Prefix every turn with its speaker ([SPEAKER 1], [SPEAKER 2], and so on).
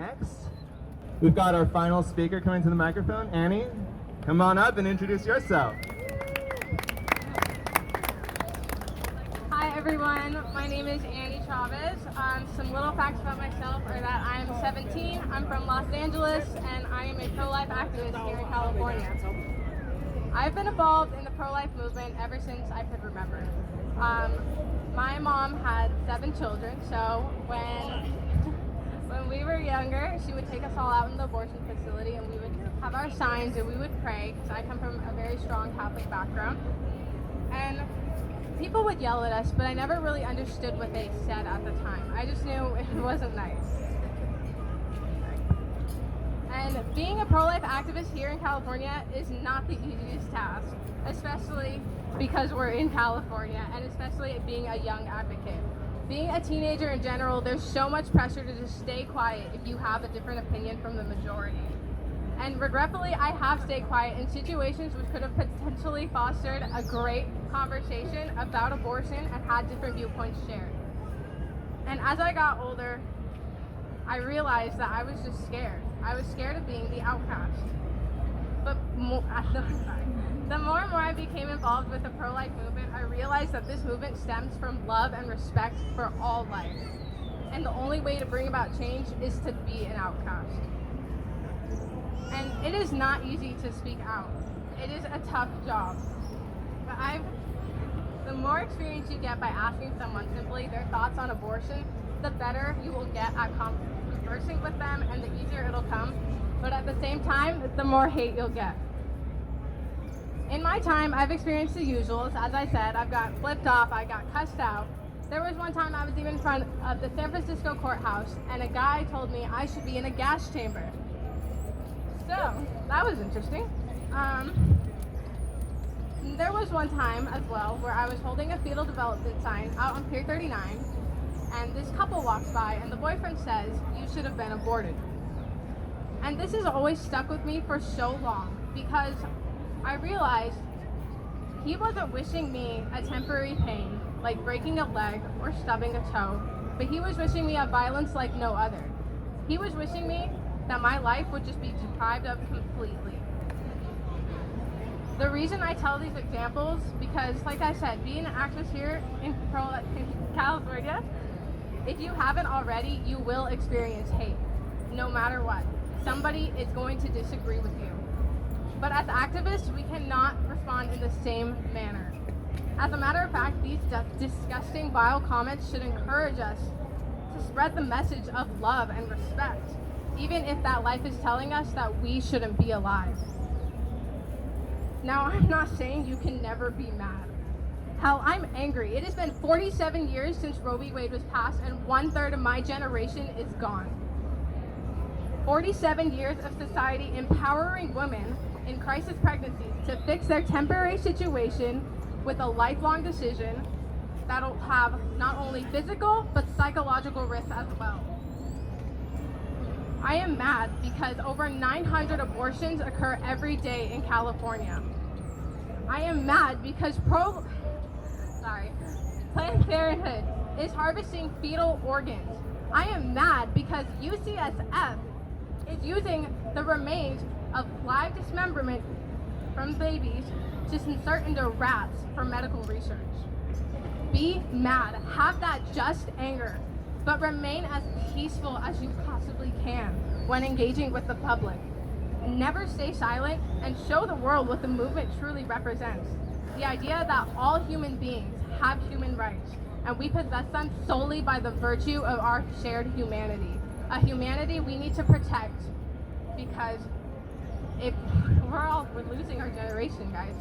[SPEAKER 1] next, we've got our final speaker coming to the microphone. Annie, come on up and introduce yourself.
[SPEAKER 2] Hi everyone, my name is Annie Chavez. Some little facts about myself are that I'm 17, I'm from Los Angeles, and I am a pro-life activist here in California. I've been involved in the pro-life movement ever since I could remember. My mom had 7 children, so when we were younger, she would take us all out in the abortion facility and we would have our signs and we would pray, because I come from a very strong Catholic background. And people would yell at us, but I never really understood what they said at the time. I just knew it wasn't nice. And being a pro-life activist here in California is not the easiest task, especially because we're in California, and especially being a young advocate. Being a teenager in general, there's so much pressure to just stay quiet if you have a different opinion from the majority. And regretfully, I have stayed quiet in situations which could have potentially fostered a great conversation about abortion and had different viewpoints shared. And as I got older, I realized that I was just scared. I was scared of being the outcast. But the more and more I became involved with the pro-life movement, I realized that this movement stems from love and respect for all life. And the only way to bring about change is to be an outcast. And it is not easy to speak out. It is a tough job. But the more experience you get by asking someone simply their thoughts on abortion, the better you will get at conversing with them and the easier it'll come. But at the same time, the more hate you'll get. In my time, I've experienced the usuals. As I said, I've got flipped off, I got cussed out. There was one time I was even in front of the San Francisco courthouse and a guy told me I should be in a gas chamber. So, that was interesting. There was one time as well where I was holding a fetal development sign out on Pier 39, and this couple walks by and the boyfriend says, "You should have been aborted." And this has always stuck with me for so long, because I realized he wasn't wishing me a temporary pain, like breaking a leg or stubbing a toe, but he was wishing me a violence like no other. He was wishing me that my life would just be deprived of completely. The reason I tell these examples, because like I said, being an activist here in California, if you haven't already, you will experience hate, no matter what. Somebody is going to disagree with you. But as activists, we cannot respond in the same manner. As a matter of fact, these disgusting, vile comments should encourage us to spread the message of love and respect, even if that life is telling us that we shouldn't be alive. Now, I'm not saying you can never be mad. Hell, I'm angry. It has been 47 years since Roe v. Wade was passed, and 1/3 of my generation is gone. 47 years of society empowering women in crisis pregnancies to fix their temporary situation with a lifelong decision that'll have not only physical, but psychological risks as well. I am mad because over 900 abortions occur every day in California. I am mad because Planned Parenthood is harvesting fetal organs. I am mad because UCSF is using the remains of live dismemberment from babies to insert into rats for medical research. Be mad, have that just anger, but remain as peaceful as you possibly can when engaging with the public. Never stay silent and show the world what the movement truly represents. The idea that all human beings have human rights and we possess them solely by the virtue of our shared humanity. A humanity we need to protect, because we're losing our generation, guys.